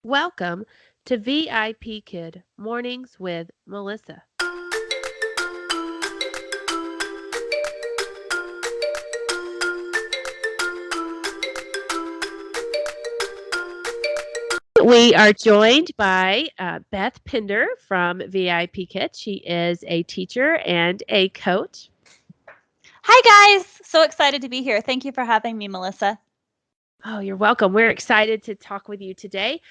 Welcome to VIP Kid Mornings with Melissa. We are joined by Beth Pender from VIP Kid. She is a teacher and a coach. Hi, guys. So excited to be here. Thank you for having me, Melissa. Oh, you're welcome. We're excited to talk with you today.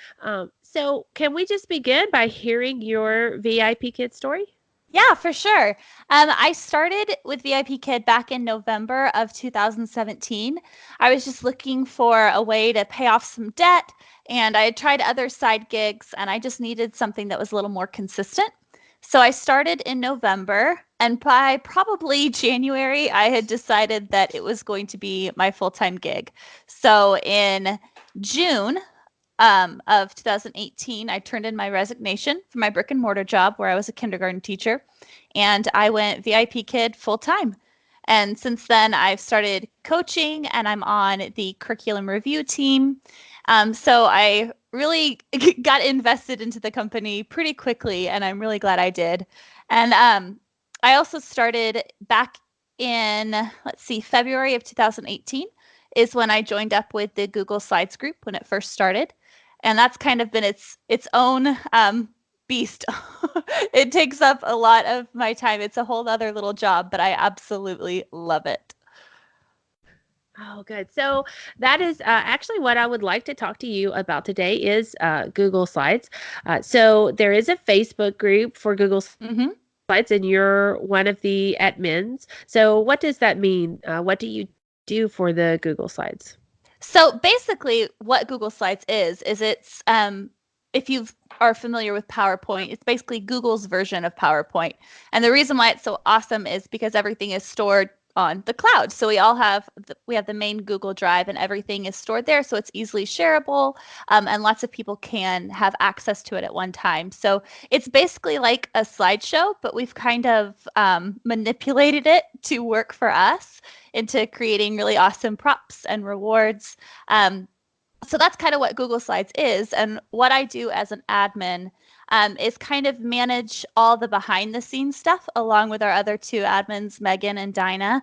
So, can we just begin by hearing your VIP Kid story? Yeah, for sure. I started with VIPKID back in November of 2017. I was just looking for a way to pay off some debt, and I had tried other side gigs, and I just needed something that was a little more consistent. So I started in November, and by probably January, I had decided that it was going to be my full-time gig. So in June, of 2018, I turned in my resignation for my brick and mortar job where I was a kindergarten teacher, and I went VIPKID full time. And since then, I've started coaching and I'm on the curriculum review team. So I really got invested into the company pretty quickly, and I'm really glad I did. And I also started back in, let's see, February of 2018 is when I joined up with the Google Slides Group when it first started, and that's kind of been its own beast. It takes up a lot of my time. It's a whole other little job, but I absolutely love it. Oh, good. So that is actually what I would like to talk to you about today is Google Slides. So there is a Facebook group for Google Hmm. Slides, and you're one of the admins. So what does that mean? What do you do for the Google Slides? So basically, what Google Slides is it's if you are familiar with PowerPoint, it's basically Google's version of PowerPoint. And the reason why it's so awesome is because everything is stored on the cloud. So we have the main Google Drive, and everything is stored there, so it's easily shareable, and lots of people can have access to it at one time. So it's basically like a slideshow, but we've kind of manipulated it to work for us into creating really awesome props and rewards. So that's kind of what Google Slides is. And what I do as an admin is kind of manage all the behind the scenes stuff along with our other two admins, Megan and Dinah.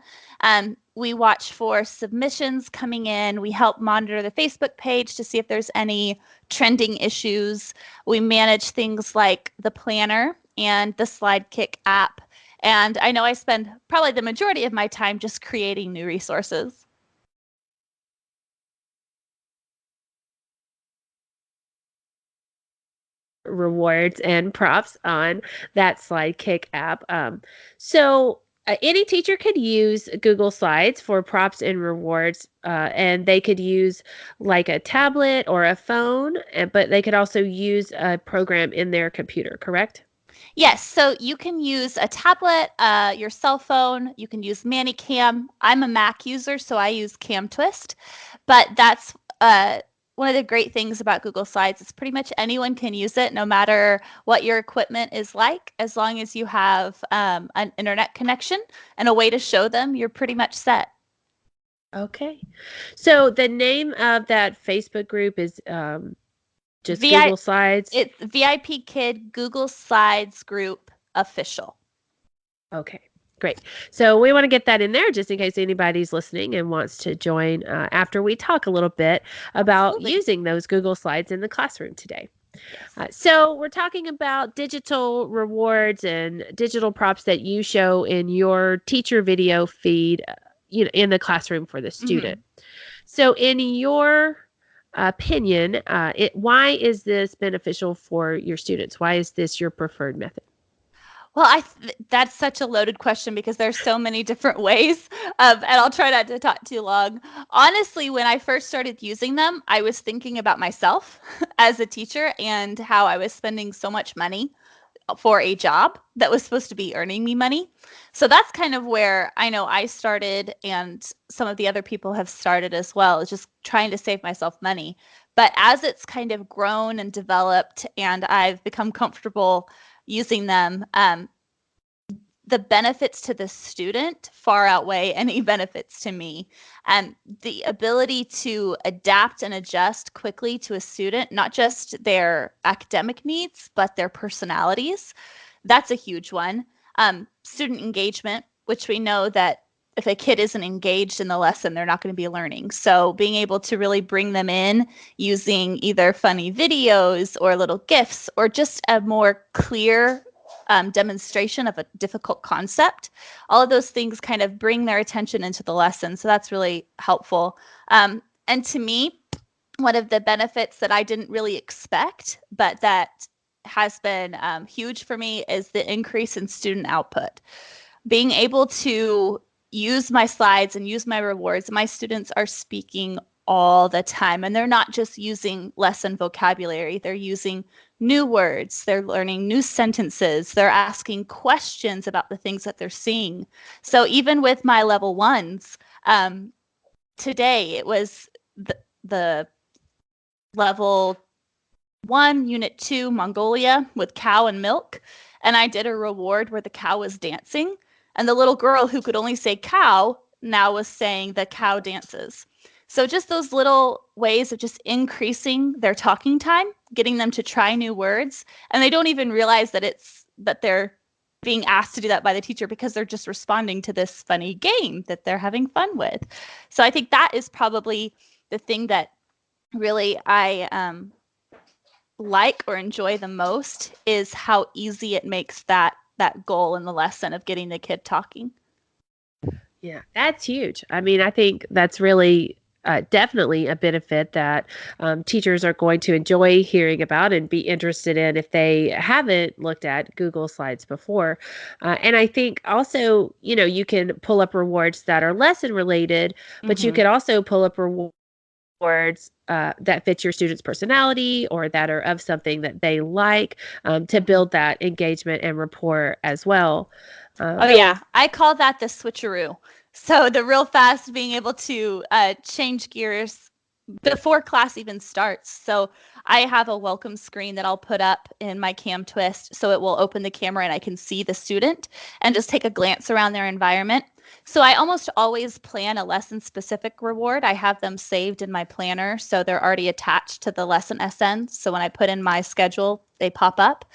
We watch for submissions coming in. We help monitor the Facebook page to see if there's any trending issues. We manage things like the planner and the Slidekick app. And I know I spend probably the majority of my time just creating new resources. Rewards and props on that Slidekick app. So any teacher could use Google Slides for props and rewards, and they could use like a tablet or a phone, but they could also use a program in their computer, correct? Yes, so you can use a tablet, your cell phone, you can use ManyCam. I'm a Mac user, so I use CamTwist, but that's one of the great things about Google Slides is pretty much anyone can use it, no matter what your equipment is like, as long as you have an internet connection and a way to show them, you're pretty much set. Okay. So the name of that Facebook group is just VI, Google Slides. it's VIPKID Google Slides Group Official. Okay, great. So we want to get that in there just in case anybody's listening and wants to join after we talk a little bit about Absolutely. using those Google Slides in the classroom today. Yes. So we're talking about digital rewards and digital props that you show in your teacher video feed, in the classroom for the Hmm. student. So in your opinion, why is this beneficial for your students? Why is this your preferred method? Well, that's such a loaded question because there's so many different ways, and I'll try not to talk too long. Honestly, when I first started using them, I was thinking about myself as a teacher and how I was spending so much money for a job that was supposed to be earning me money. So that's kind of where I know I started, and some of the other people have started as well, is just trying to save myself money. But as it's kind of grown and developed, and I've become comfortable using them, the benefits to the student far outweigh any benefits to me. The ability to adapt and adjust quickly to a student, not just their academic needs, but their personalities, that's a huge one. Student engagement, which we know that if a kid isn't engaged in the lesson, they're not going to be learning. So being able to really bring them in using either funny videos or little GIFs or just a more clear demonstration of a difficult concept, all of those things kind of bring their attention into the lesson. So that's really helpful. And to me, one of the benefits that I didn't really expect, but that has been huge for me, is the increase in student output. Being able to use my slides and use my rewards, my students are speaking all the time, and they're not just using lesson vocabulary. They're using new words, they're learning new sentences, they're asking questions about the things that they're seeing. So even with my level ones, today it was the level 1, unit 2, Mongolia, with cow and milk, and I did a reward where the cow was dancing, and the little girl who could only say cow now was saying the cow dances. So just those little ways of just increasing their talking time, getting them to try new words, and they don't even realize that they're being asked to do that by the teacher because they're just responding to this funny game that they're having fun with. So I think that is probably the thing that really I like or enjoy the most, is how easy it makes that goal in the lesson of getting the kid talking. Yeah, that's huge. I mean, I think that's really definitely a benefit that teachers are going to enjoy hearing about and be interested in if they haven't looked at Google Slides before. And I think also, you can pull up rewards that are lesson related, but you could also pull up rewards that fit your student's personality or that are of something that they like, to build that engagement and rapport as well. Oh yeah, I call that the switcheroo. So the real fast being able to change gears before class even starts. So I have a welcome screen that I'll put up in my Cam Twist, so it will open the camera and I can see the student and just take a glance around their environment. So I almost always plan a lesson specific reward. I have them saved in my planner, so they're already attached to the lesson SN. So when I put in my schedule, they pop up.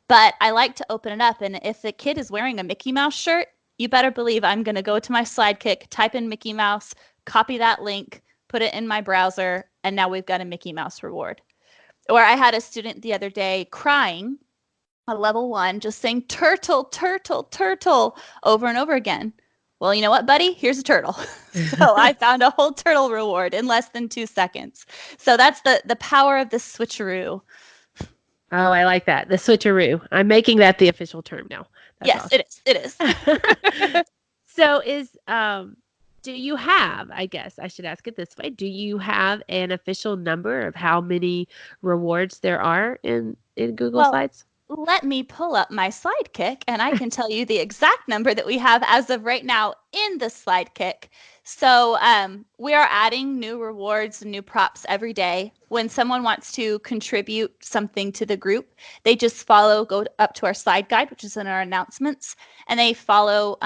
But I like to open it up, and if the kid is wearing a Mickey Mouse shirt, you better believe I'm going to go to my Slidekick, type in Mickey Mouse, copy that link, put it in my browser, and now we've got a Mickey Mouse reward. Or I had a student the other day crying, a level 1, just saying turtle, turtle, turtle over and over again. Well, you know what, buddy? Here's a turtle. So I found a whole turtle reward in less than 2 seconds. So that's the power of the switcheroo. Oh, I like that. The switcheroo. I'm making that the official term now. That's Yes, awesome. it is. So do you have, I guess I should ask it this way, do you have an official number of how many rewards there are in Google Well, Slides? let me pull up my Slidekick, and I can tell you the exact number that we have as of right now in the Slidekick. So we are adding new rewards and new props every day. When someone wants to contribute something to the group, they just go up to our slide guide, which is in our announcements, and they follow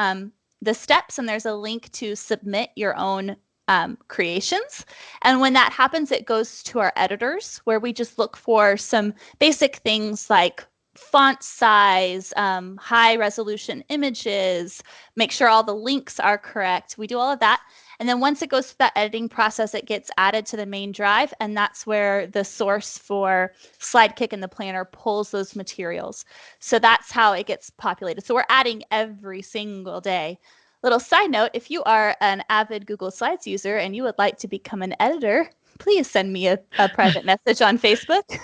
the steps, and there's a link to submit your own creations. And when that happens, it goes to our editors, where we just look for some basic things like font size, high resolution images, make sure all the links are correct. We do all of that. And then once it goes through that editing process, it gets added to the main drive. And that's where the source for Slidekick and the planner pulls those materials. So that's how it gets populated. So we're adding every single day. Little side note, if you are an avid Google Slides user and you would like to become an editor, please send me a private message on Facebook.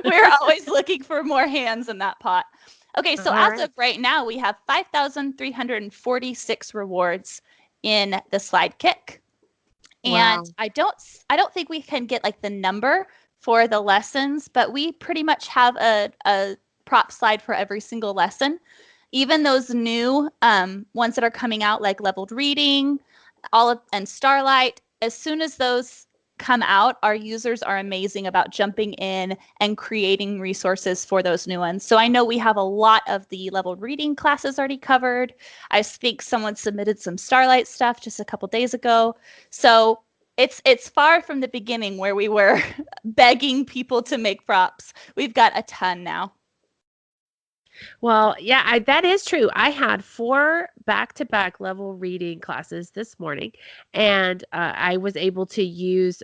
We're always looking for more hands in that pot. Okay, so as of right now, we have 5,346 rewards in the Slidekick. And Wow. I don't think we can get like the number for the lessons, but we pretty much have a prop slide for every single lesson. Even those new ones that are coming out, like leveled reading, and Starlight, as soon as those come out, our users are amazing about jumping in and creating resources for those new ones. So I know we have a lot of the level reading classes already covered. I think someone submitted some Starlight stuff just a couple days ago. So it's far from the beginning where we were begging people to make props. We've got a ton now. Well, yeah, that is true. I had 4 back-to-back level reading classes this morning, and I was able to use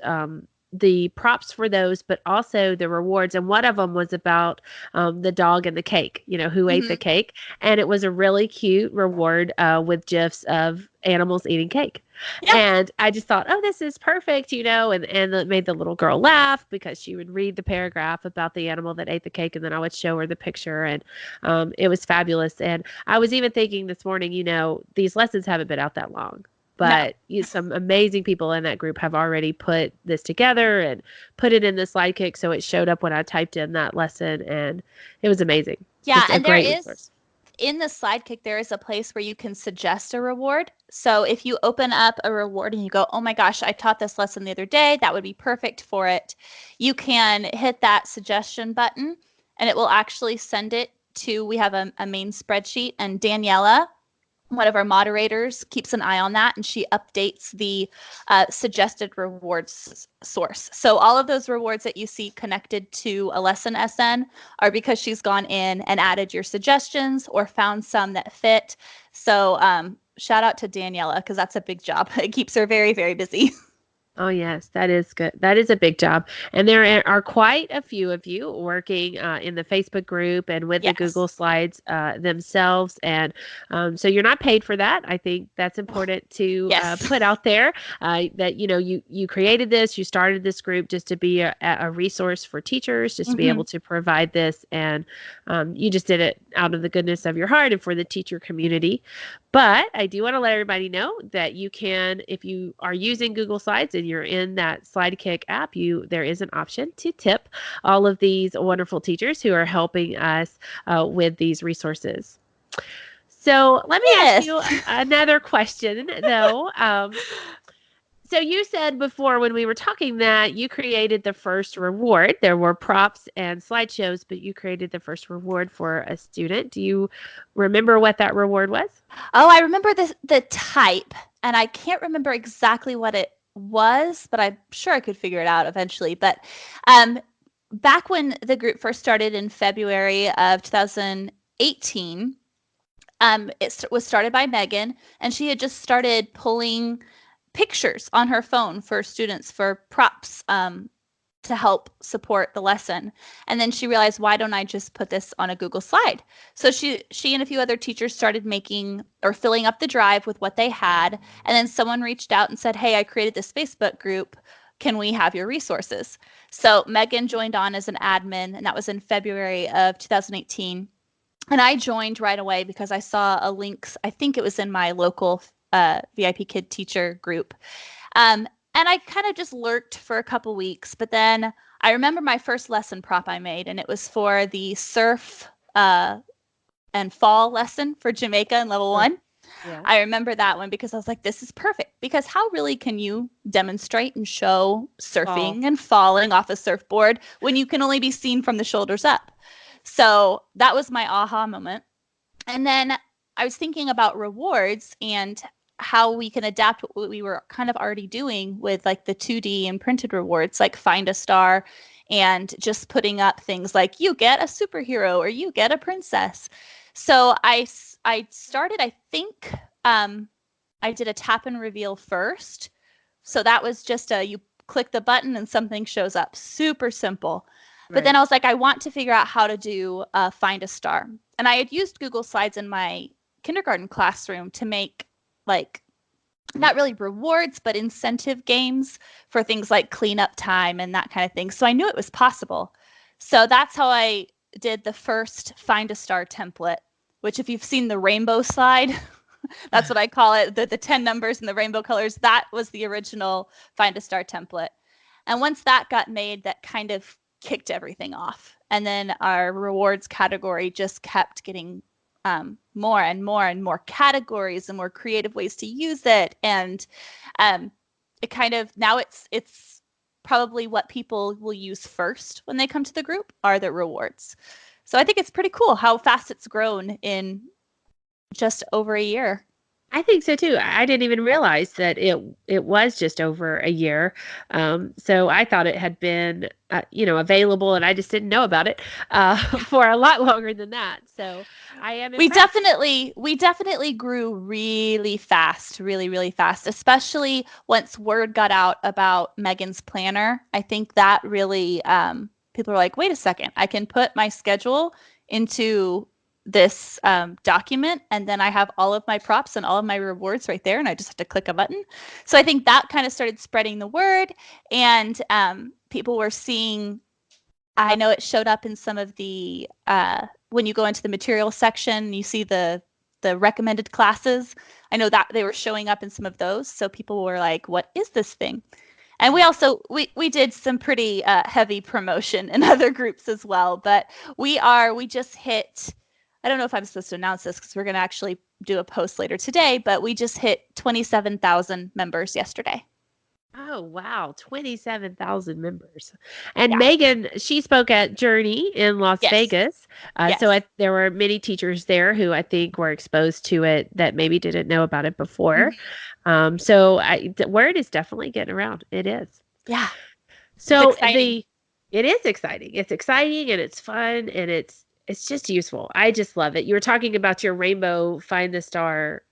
the props for those, but also the rewards. And one of them was about the dog and the cake, who ate the Mm-hmm. cake. And it was a really cute reward with GIFs of animals eating cake. Yeah. And I just thought, oh, this is perfect, and it made the little girl laugh because she would read the paragraph about the animal that ate the cake, and then I would show her the picture, and it was fabulous. And I was even thinking this morning, these lessons haven't been out that long, No. but some amazing people in that group have already put this together and put it in the slide kick, so it showed up when I typed in that lesson, and it was amazing. Yeah, Just a and there great is resource. in the slide kick, there is a place where you can suggest a reward. So if you open up a reward and you go, oh my gosh, I taught this lesson the other day, that would be perfect for it. You can hit that suggestion button and it will actually send it to, we have a main spreadsheet, and Daniela, one of our moderators, keeps an eye on that, and she updates the suggested rewards source. So all of those rewards that you see connected to a lesson SN are because she's gone in and added your suggestions or found some that fit. So shout out to Daniela, because that's a big job. It keeps her very, very busy. Oh, yes, that is good. That is a big job. And there are quite a few of you working in the Facebook group and with the Yes. Google Slides themselves. And so you're not paid for that. I think that's important to Yes. put out there that, you created this, you started this group just to be a resource for teachers, just to be Mm-hmm. able to provide this. And you just did it out of the goodness of your heart and for the teacher community. But I do want to let everybody know that you can, if you are using Google Slides and you're in that SlideKick app, there is an option to tip all of these wonderful teachers who are helping us with these resources. So let me ask Yes. you another question, though. So you said before when we were talking that you created the first reward. There were props and slideshows, but you created the first reward for a student. Do you remember what that reward was? Oh, I remember the type, and I can't remember exactly what it was, but I'm sure I could figure it out eventually. But um, back when the group first started in February of 2018, it was started by Megan, and she had just started pulling pictures on her phone for students for props to help support the lesson. And then she realized, why don't I just put this on a Google slide? So she and a few other teachers started making or filling up the drive with what they had. And then someone reached out and said, hey, I created this Facebook group. Can we have your resources? So Megan joined on as an admin, and that was in February of 2018. And I joined right away because I saw a link. I think it was in my local VIPKID teacher group. And I kind of just lurked for a couple weeks, but then I remember my first lesson prop I made, and it was for the surf and fall lesson for Jamaica in level Oh, 1. yeah. I remember that one because I was like, this is perfect. Because how really can you demonstrate and show Fall. surfing and falling off a surfboard when you can only be seen from the shoulders up? So that was my aha moment. And then I was thinking about rewards and how we can adapt what we were kind of already doing with like the 2D and printed rewards, like find a star and just putting up things like you get a superhero or you get a princess. So I started, I think I did a tap and reveal first. So that was just you click the button and something shows up. Super simple. But then Right. I was like, I want to figure out how to do find a star. And I had used Google Slides in my kindergarten classroom to make like not really rewards, but incentive games for things like cleanup time and that kind of thing. So I knew it was possible. So that's how I did the first find a star template, which if you've seen the rainbow slide, that's what I call it, the 10 numbers and the rainbow colors, that was the original find a star template. And once that got made, that kind of kicked everything off. And then our rewards category just kept getting more and more and more categories and more creative ways to use it. And it kind of now it's probably what people will use first when they come to the group are the rewards. So I think it's pretty cool how fast it's grown in just over a year. I think so too. I didn't even realize that it was just over a year. So I thought it had been, available, and I just didn't know about it for a lot longer than that. So I am We impressed. definitely grew really fast, really, really fast, especially once word got out about Megan's planner. I think that really, people were like, wait a second, I can put my schedule into this document, and then I have all of my props and all of my rewards right there, and I just have to click a button. So I think that kind of started spreading the word, and people were seeing. I know it showed up in some of the when you go into the material section, you see the recommended classes. I know that they were showing up in some of those, so people were like, "What is this thing?" And we also we did some pretty heavy promotion in other groups as well. But we just hit. I don't know if I'm supposed to announce this because we're going to actually do a post later today, but we just hit 27,000 members yesterday. Oh, wow. 27,000 members. And Yeah. Megan, she spoke at Journey in Las Yes. Vegas. So Yes. there were many teachers there who I think were exposed to it that maybe didn't know about it before. Mm-hmm. The word is definitely getting around. It is. Yeah. It's So exciting. it is exciting. It's exciting and it's fun and it's just useful. I just love it. You were talking about your rainbow find the star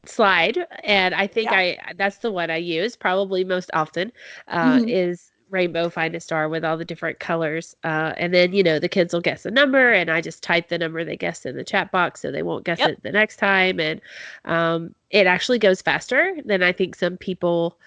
slide, and I think Yeah. that's the one I use probably most often, Mm-hmm. is rainbow find a star with all the different colors, and then the kids will guess a number, and I just type the number they guessed in the chat box so they won't guess Yep. it the next time, and it actually goes faster than I think some people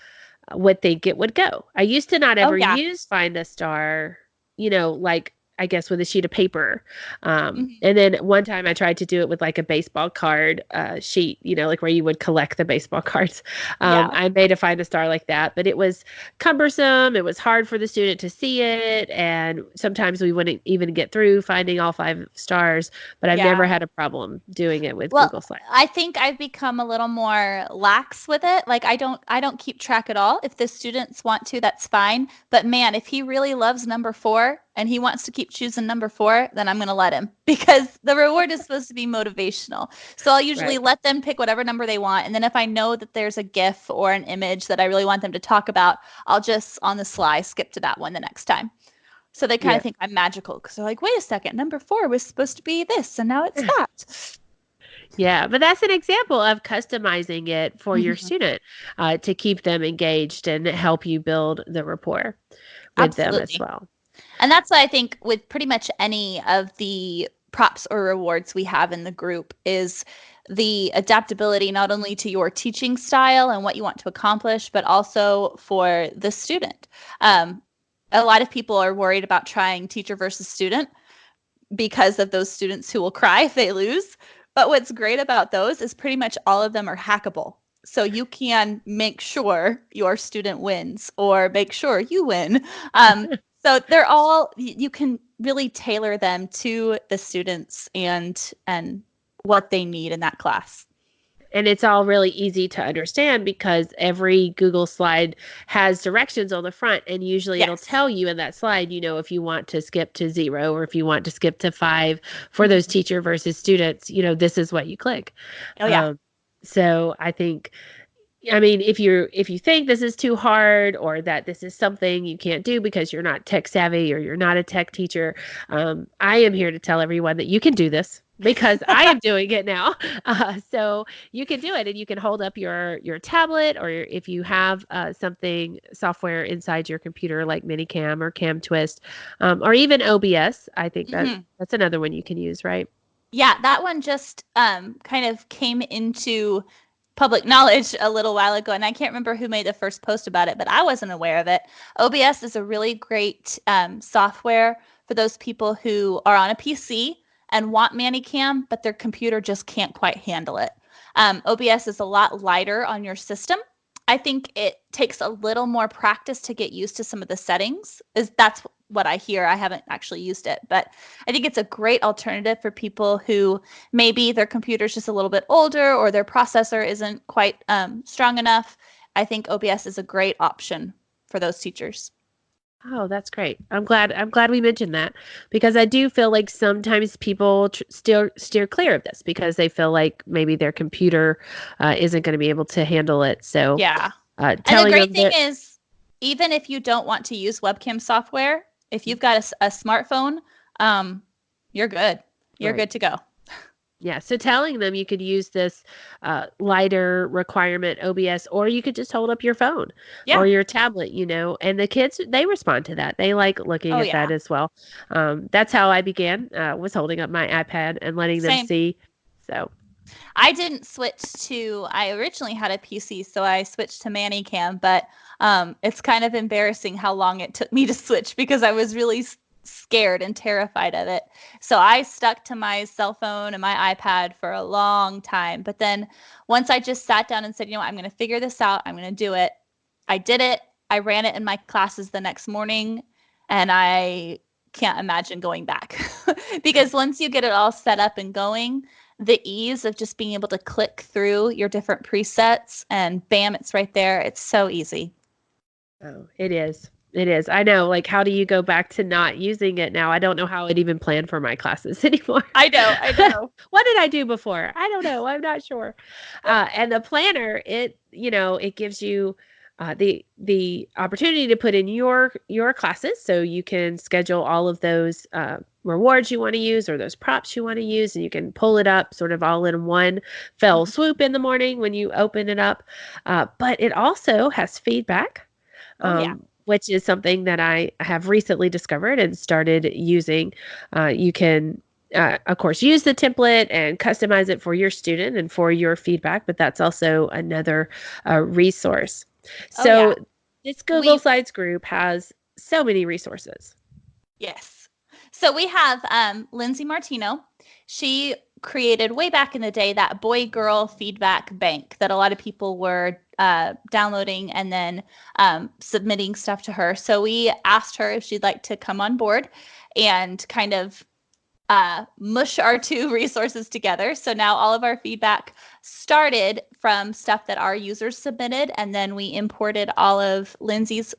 would think it would go. I used to not Oh ever yeah. use find a star, like I guess with a sheet of paper. Mm-hmm. And then one time I tried to do it with like a baseball card sheet, like where you would collect the baseball cards. Yeah. I made a find a star like that, but it was cumbersome. It was hard for the student to see it. And sometimes we wouldn't even get through finding all 5 stars, but I've never Yeah. had a problem doing it with Well, Google Slides. I think I've become a little more lax with it. Like I don't keep track at all. If the students want to, that's fine. But man, if he really loves number 4 and he wants to keep choosing number 4, then I'm going to let him because the reward is supposed to be motivational. So I'll usually Right. let them pick whatever number they want. And then if I know that there's a GIF or an image that I really want them to talk about, I'll just on the sly skip to that one the next time. So they kind of Yeah. think I'm magical because they're like, wait a second, number 4 was supposed to be this, and now it's that. Yeah, but that's an example of customizing it for your Mhm. student to keep them engaged and help you build the rapport with them as Absolutely. well. And that's why I think with pretty much any of the props or rewards we have in the group is the adaptability not only to your teaching style and what you want to accomplish, but also for the student. Um, a lot of people are worried about trying teacher versus student because of those students who will cry if they lose. But what's great about those is pretty much all of them are hackable. So you can make sure your student wins or make sure you win. So they're all you can really tailor them to the students and what they need in that class. And it's all really easy to understand because every Google slide has directions on the front, and usually it'll Yes. tell you in that slide, if you want to skip to 0 or if you want to skip to 5 for those Mhm. teacher versus students, this is what you click. Oh yeah. Um, so I mean, if you think this is too hard or that this is something you can't do because you're not tech savvy or you're not a tech teacher, I am here to tell everyone that you can do this because I am doing it now. So you can do it, and you can hold up your tablet, or if you have something software inside your computer like Minicam or Cam Twist, or even OBS. I think Mhm. that's another one you can use, right? Yeah, that one just kind of came into public knowledge a little while ago, and I can't remember who made the first post about it, but I wasn't aware of it. OBS is a really great software for those people who are on a PC and want Manicam, but their computer just can't quite handle it. OBS is a lot lighter on your system. I think it takes a little more practice to get used to some of the settings. That's what I hear. I haven't actually used it, but I think it's a great alternative for people who maybe their computer's just a little bit older or their processor isn't quite strong enough. I think OBS is a great option for those teachers. Oh, that's great. I'm glad we mentioned that because I do feel like sometimes people still steer clear of this because they feel like maybe their computer isn't going to be able to handle it. So Yeah. And the telling great them thing that is, even if you don't want to use webcam software, if you've got a smartphone, um, you're good. You're right. good to go. Yeah, so telling them you could use this lighter requirement OBS, or you could just hold up your phone or Yeah. your tablet, and the kids, they respond to that. They like looking Oh, at that yeah. as well. That's how I began, was holding up my iPad and letting them Same. see. So, I didn't switch to, I originally had a PC, so I switched to ManyCam, but it's kind of embarrassing how long it took me to switch because I was really scared and terrified of it. So I stuck to my cell phone and my iPad for a long time. But then once I just sat down and said, I'm going to figure this out, I'm going to do it. I did it. I ran it in my classes the next morning, and I can't imagine going back because once you get it all set up and going, the ease of just being able to click through your different presets and bam, it's right there. It's so easy. oh, it is. It is. I know. Like, how do you go back to not using it now? I don't know how it even planned for my classes anymore. I know. I know. What did I do before? I don't know. I'm not sure. And the planner, it gives you the opportunity to put in your classes, so you can schedule all of those rewards you want to use or those props you want to use, and you can pull it up sort of all in one fell swoop in the morning when you open it up. But it also has feedback, Oh, yeah. which is something that I have recently discovered and started using. You can, of course, use the template and customize it for your student and for your feedback, but that's also another resource. Oh, yeah. So this Google We, Slides group has so many resources. yes. So we have Lindsay Martino. She created way back in the day that boy girl feedback bank that a lot of people were downloading and then submitting stuff to her. So we asked her if she'd like to come on board and kind of mush our two resources together. So now all of our feedback started from stuff that our users submitted, and then we imported all of Lindsay's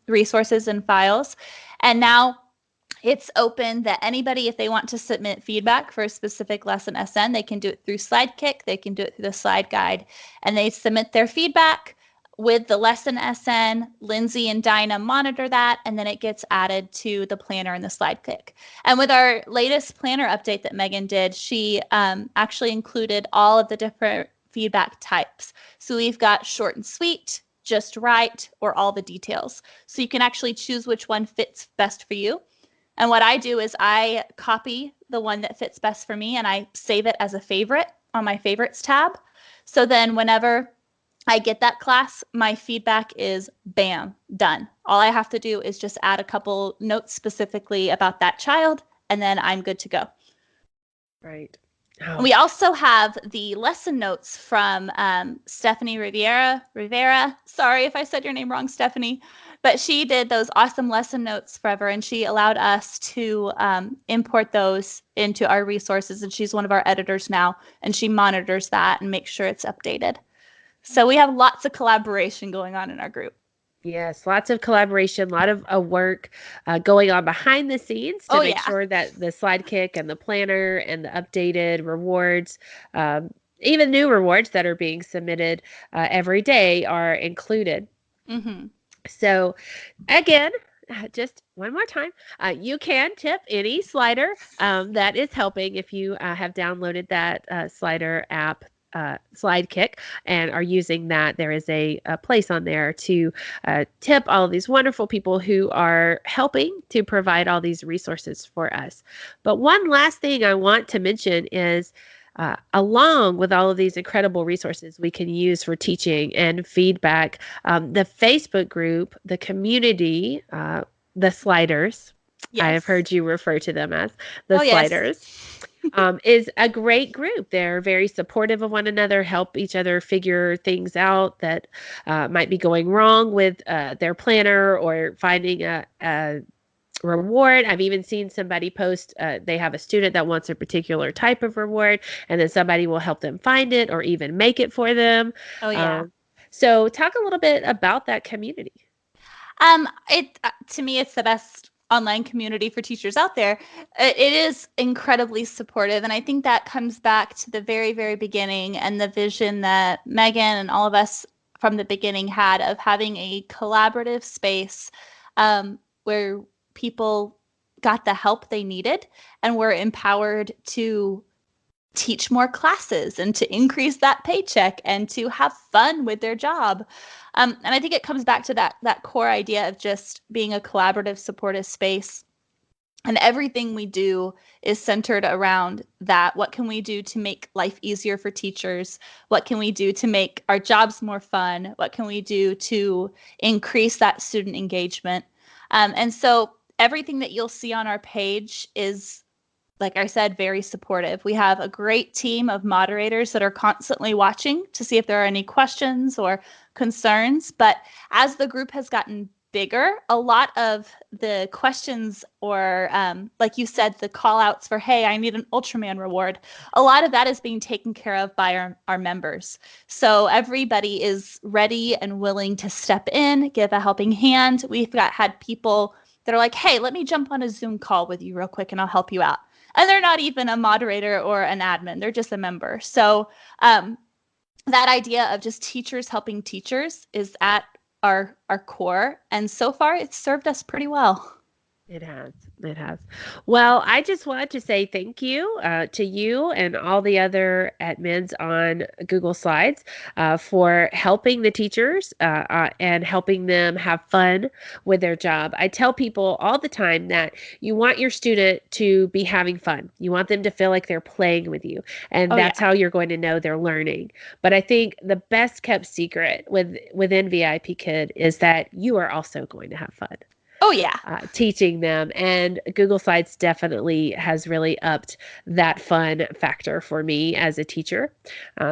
resources and files. And now it's open that anybody, if they want to submit feedback for a specific lesson SN, they can do it through Slidekick, they can do it through the slide guide, and they submit their feedback with the lesson SN. Lindsay and Dinah monitor that, and then it gets added to the planner and the Slidekick. And with our latest planner update that Megan did, she actually included all of the different feedback types. So we've got short and sweet, just right, or all the details. So you can actually choose which one fits best for you. And what I do is I copy the one that fits best for me and I save it as a favorite on my favorites tab. So then whenever I get that class, my feedback is bam, done. All I have to do is just add a couple notes specifically about that child, and then I'm good to go. Right. Oh. We also have the lesson notes from Stephanie Rivera. Sorry if I said your name wrong, Stephanie. But she did those awesome lesson notes forever, and she allowed us to import those into our resources. And she's one of our editors now, and she monitors that and makes sure it's updated. So we have lots of collaboration going on in our group. Yes, lots of collaboration, a lot of work going on behind the scenes to Oh, make yeah. sure that the slide kick and the planner and the updated rewards, even new rewards that are being submitted every day, are included. Mm-hmm. So, again, just one more time, you can tip any slider that is helping if you have downloaded that slider app. Slide kick and are using that. There is a place on there to tip all of these wonderful people who are helping to provide all these resources for us. But one last thing I want to mention is along with all of these incredible resources we can use for teaching and feedback, the Facebook group, the community, the sliders, I have Yes. heard you refer to them as the Oh, yes. sliders, is a great group. They're very supportive of one another, help each other figure things out that might be going wrong with their planner or finding a reward. I've even seen somebody post they have a student that wants a particular type of reward, and then somebody will help them find it or even make it for them. Oh, yeah. So talk a little bit about that community. It to me, it's the best online community for teachers out there. It is incredibly supportive, and I think that comes back to the very, very beginning and the vision that Megan and all of us from the beginning had of having a collaborative space where people got the help they needed and were empowered to teach more classes and to increase that paycheck and to have fun with their job. And I think it comes back to that core idea of just being a collaborative, supportive space. And everything we do is centered around that. What can we do to make life easier for teachers? What can we do to make our jobs more fun? What can we do to increase that student engagement? And so everything that you'll see on our page is, like I said, very supportive. We have a great team of moderators that are constantly watching to see if there are any questions or concerns. But as the group has gotten bigger, a lot of the questions or, like you said, the call outs for, hey, I need an Ultraman reward, a lot of that is being taken care of by our members. So everybody is ready and willing to step in, give a helping hand. We've had people that are like, hey, let me jump on a Zoom call with you real quick and I'll help you out. And they're not even a moderator or an admin. They're just a member. So that idea of just teachers helping teachers is at our core. And so far, it's served us pretty well. It has. It has. Well, I just want to say thank you to you and all the other admins on Google Slides for helping the teachers and helping them have fun with their job. I tell people all the time that you want your student to be having fun. You want them to feel like they're playing with you, and Oh, yeah. that's how you're going to know they're learning. But I think the best kept secret within VIP Kid is that you are also going to have fun. Oh, yeah. Teaching them. And Google Slides definitely has really upped that fun factor for me as a teacher.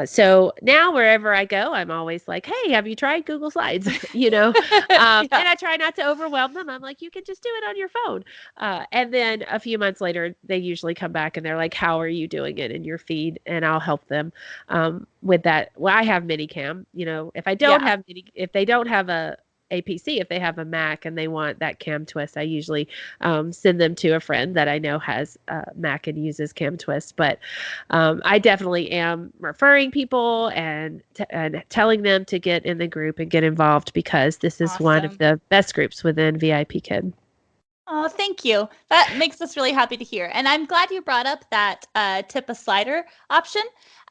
So now wherever I go, I'm always like, hey, have you tried Google Slides? Yeah. And I try not to overwhelm them. I'm like, you can just do it on your phone. And then a few months later, they usually come back and they're like, how are you doing it in your feed? And I'll help them with that. Well, I have Minicam. If I don't Yeah. have if they don't have a PC, if they have a Mac and they want that Cam Twist, I usually send them to a friend that I know has a Mac and uses Cam Twist. But I definitely am referring people and telling them to get in the group and get involved because this is one of Awesome. the best groups within VIP Kid. Oh, thank you. That makes us really happy to hear. And I'm glad you brought up that tip a slider option.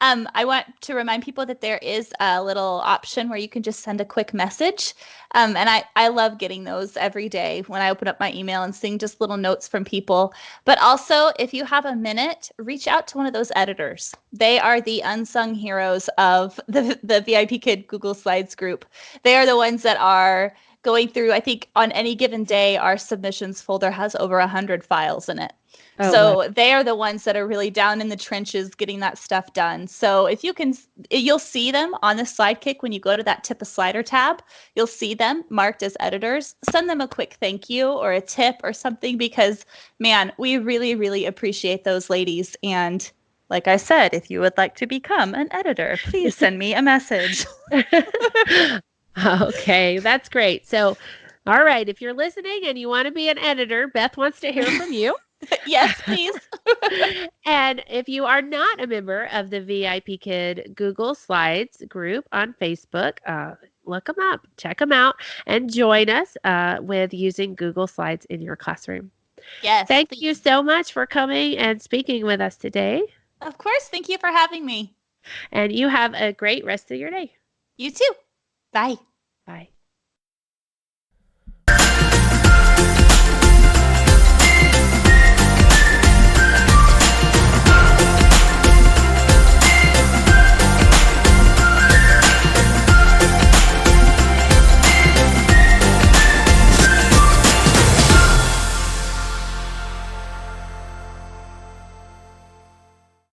I want to remind people that there is a little option where you can just send a quick message. And I love getting those every day when I open up my email and seeing just little notes from people. But also, if you have a minute, reach out to one of those editors. They are the unsung heroes of the VIP Kid Google Slides group. They are the ones that are going through, I think on any given day, our submissions folder has over 100 files in it. Oh, wow. So they are the ones that are really down in the trenches getting that stuff done. So if you can, you'll see them on the Sidekick when you go to that tip a slider tab. You'll see them marked as editors. Send them a quick thank you or a tip or something because, man, we really, really appreciate those ladies. And like I said, if you would like to become an editor, please send me a message. Okay, that's great. So, all right, if you're listening and you want to be an editor, Beth wants to hear from you. Yes, please. And if you are not a member of the VIP Kid Google Slides group on Facebook, look them up, check them out, and join us with using Google Slides in your classroom. Yes, Thank you please. so much for coming and speaking with us today. Of course. Thank you for having me. And you have a great rest of your day. You too. Bye. Bye.